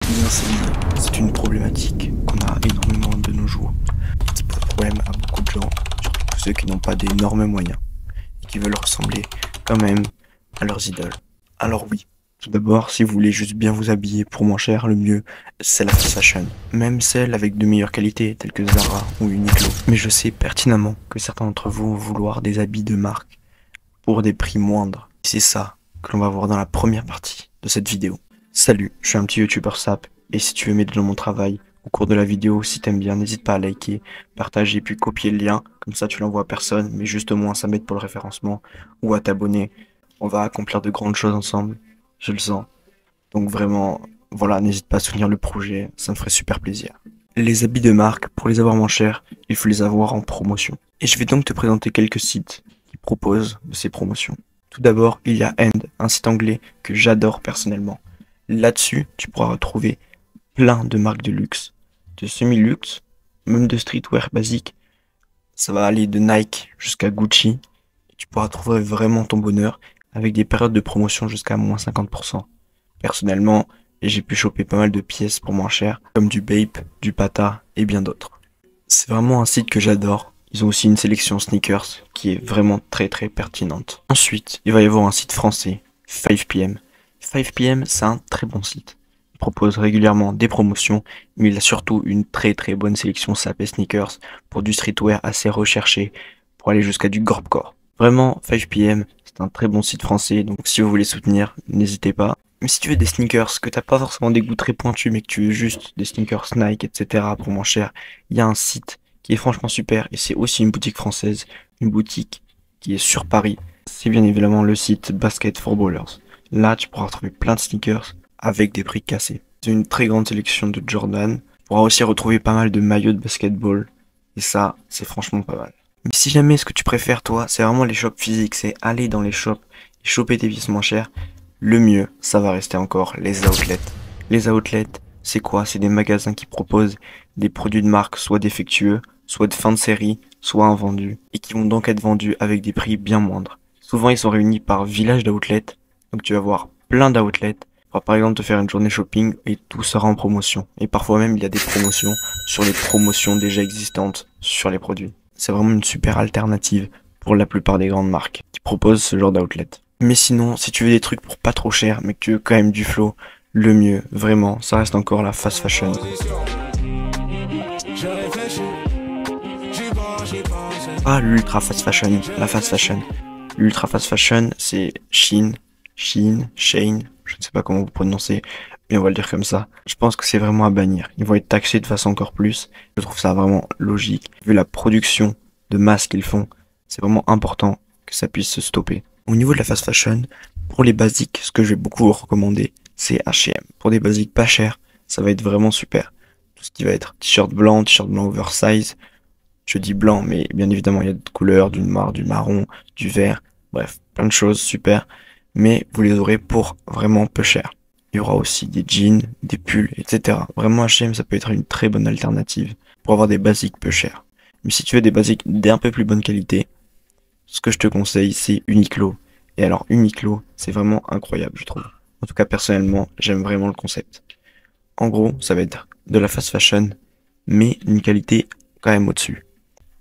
Les incendies, c'est une problématique qu'on a énormément de nos jours, qui pose problème à beaucoup de gens, surtout tous ceux qui n'ont pas d'énormes moyens et qui veulent ressembler quand même à leurs idoles. Alors oui, tout d'abord, si vous voulez juste bien vous habiller pour moins cher, le mieux, c'est la fast fashion. Même celle avec de meilleures qualités, telles que Zara ou Uniqlo. Mais je sais pertinemment que certains d'entre vous vont vouloir des habits de marque pour des prix moindres. C'est ça que l'on va voir dans la première partie de cette vidéo. Salut, je suis un petit youtubeur sap, et si tu veux m'aider dans mon travail, au cours de la vidéo, si t'aimes bien, n'hésite pas à liker, partager, puis copier le lien, comme ça tu l'envoies à personne, mais juste au moins ça m'aide pour le référencement, ou à t'abonner. On va accomplir de grandes choses ensemble, je le sens. Donc vraiment, voilà, n'hésite pas à soutenir le projet, ça me ferait super plaisir. Les habits de marque, pour les avoir moins chers, il faut les avoir en promotion. Et je vais donc te présenter quelques sites qui proposent de ces promotions. Tout d'abord, il y a End, un site anglais que j'adore personnellement. Là-dessus, tu pourras retrouver plein de marques de luxe, de semi-luxe, même de streetwear basique. Ça va aller de Nike jusqu'à Gucci. Et tu pourras trouver vraiment ton bonheur avec des périodes de promotion jusqu'à moins 50%. Personnellement, j'ai pu choper pas mal de pièces pour moins cher, comme du Bape, du Pata et bien d'autres. C'est vraiment un site que j'adore. Ils ont aussi une sélection sneakers qui est vraiment très pertinente. Ensuite, il va y avoir un site français, 5PM. 5PM, c'est un très bon site. Il propose régulièrement des promotions, mais il a surtout une très bonne sélection sap et sneakers pour du streetwear assez recherché, pour aller jusqu'à du gorpcore. Vraiment, 5PM, c'est un très bon site français, donc si vous voulez soutenir, n'hésitez pas. Mais si tu veux des sneakers, que t'as pas forcément des goûts très pointus, mais que tu veux juste des sneakers Nike, etc. pour moins cher, il y a un site qui est franchement super, et c'est aussi une boutique française, une boutique qui est sur Paris. C'est bien évidemment le site Basket for Ballers. Là, tu pourras retrouver plein de sneakers avec des prix cassés. C'est une très grande sélection de Jordan. Tu pourras aussi retrouver pas mal de maillots de basketball. Et ça, c'est franchement pas mal. Mais si jamais ce que tu préfères, toi, c'est vraiment les shops physiques, c'est aller dans les shops et choper des pièces moins chères, le mieux, ça va rester encore les outlets. Les outlets, c'est quoi? C'est des magasins qui proposent des produits de marque soit défectueux, soit de fin de série, soit invendus, et qui vont donc être vendus avec des prix bien moindres. Souvent, ils sont réunis par village d'outlets. Donc tu vas voir plein d'outlets. Tu vas par exemple te faire une journée shopping et tout sera en promotion. Et parfois même il y a des promotions sur les promotions déjà existantes sur les produits. C'est vraiment une super alternative pour la plupart des grandes marques qui proposent ce genre d'outlet. Mais sinon, si tu veux des trucs pour pas trop cher mais que tu veux quand même du flow, le mieux, vraiment, ça reste encore la fast fashion. Pas l'ultra fast fashion, la fast fashion. L'ultra fast fashion, c'est Shein, Shane, je ne sais pas comment vous prononcez, mais on va le dire comme ça. Je pense que c'est vraiment à bannir. Ils vont être taxés de façon encore plus. Je trouve ça vraiment logique. Vu la production de masse qu'ils font, c'est vraiment important que ça puisse se stopper. Au niveau de la fast fashion, pour les basiques, ce que je vais beaucoup vous recommander, c'est H&M. Pour des basiques pas chers, ça va être vraiment super. Tout ce qui va être t-shirt blanc oversize. Je dis blanc, mais bien évidemment, il y a d'autres couleurs, du noir, du marron, du vert. Bref, plein de choses super. Mais vous les aurez pour vraiment peu cher. Il y aura aussi des jeans, des pulls, etc. Vraiment H&M, ça peut être une très bonne alternative pour avoir des basiques peu chers. Mais si tu veux des basiques d'un peu plus bonne qualité, ce que je te conseille, c'est Uniqlo. Et alors Uniqlo, c'est vraiment incroyable, je trouve. En tout cas, personnellement, j'aime vraiment le concept. En gros, ça va être de la fast fashion, mais une qualité quand même au-dessus.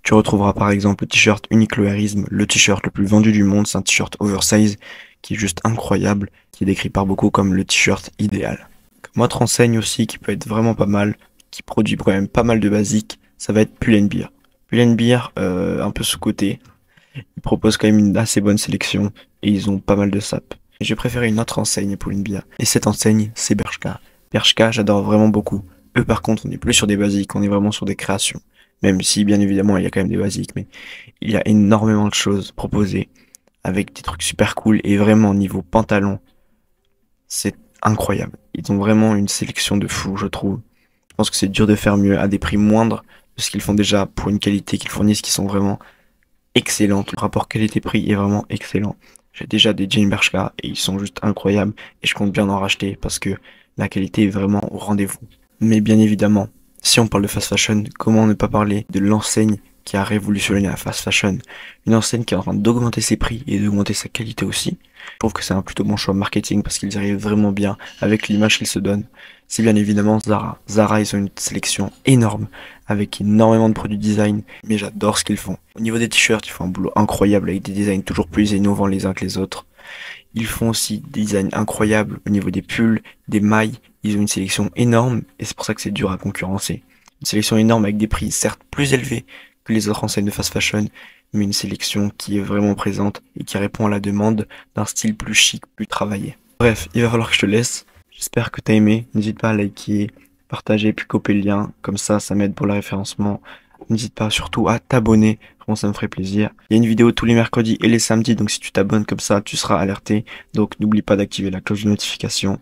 Tu retrouveras par exemple le t-shirt Uniqlo Airism, le t-shirt le plus vendu du monde, c'est un t-shirt oversize qui est juste incroyable, qui est décrit par beaucoup comme le t-shirt idéal. Comme autre enseigne aussi qui peut être vraiment pas mal, qui produit quand même pas mal de basiques, ça va être Pull&Bear. Pull&Bear, un peu sous-coté, ils proposent quand même une assez bonne sélection et ils ont pas mal de sap. J'ai préféré une autre enseigne Pull&Bear, et cette enseigne c'est Bershka. Bershka, j'adore vraiment beaucoup. Eux par contre, on n'est plus sur des basiques, on est vraiment sur des créations. Même si bien évidemment il y a quand même des basiques, mais il y a énormément de choses proposées avec des trucs super cool et vraiment niveau pantalon, c'est incroyable. Ils ont vraiment une sélection de fou, je trouve. Je pense que c'est dur de faire mieux à des prix moindres de ce qu'ils font déjà pour une qualité qu'ils fournissent qui sont vraiment excellentes. Le rapport qualité-prix est vraiment excellent. J'ai déjà des jeans Bershka et ils sont juste incroyables et je compte bien en racheter parce que la qualité est vraiment au rendez-vous. Mais bien évidemment, si on parle de fast fashion, comment ne pas parler de l'enseigne qui a révolutionné la fast fashion, une enseigne qui est en train d'augmenter ses prix et d'augmenter sa qualité aussi. Je trouve que c'est un plutôt bon choix marketing parce qu'ils arrivent vraiment bien avec l'image qu'ils se donnent. C'est bien évidemment Zara. Zara, ils ont une sélection énorme avec énormément de produits design, mais j'adore ce qu'ils font. Au niveau des t-shirts, ils font un boulot incroyable avec des designs toujours plus innovants les uns que les autres. Ils font aussi des designs incroyables au niveau des pulls, des mailles. Ils ont une sélection énorme et c'est pour ça que c'est dur à concurrencer. Une sélection énorme avec des prix certes plus élevés que les autres enseignes de fast fashion, mais une sélection qui est vraiment présente et qui répond à la demande d'un style plus chic, plus travaillé. Bref, il va falloir que je te laisse. J'espère que t'as aimé. N'hésite pas à liker, partager, puis copier le lien. Comme ça m'aide pour le référencement. N'hésite pas surtout à t'abonner. Vraiment, ça me ferait plaisir. Il y a une vidéo tous les mercredis et les samedis. Donc si tu t'abonnes comme ça, tu seras alerté. Donc n'oublie pas d'activer la cloche de notification.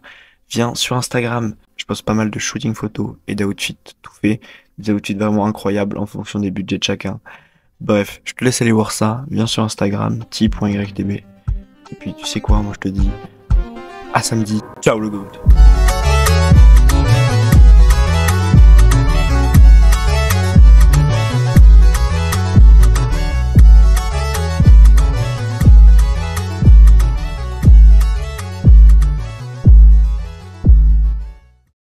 Viens sur Instagram. Je poste pas mal de shooting photos et d'outfits tout fait. Des outfits vraiment incroyables en fonction des budgets de chacun. Bref, je te laisse aller voir ça. Viens sur Instagram, ti.ydb. Et puis tu sais quoi, moi je te dis à samedi. Ciao le GOAT.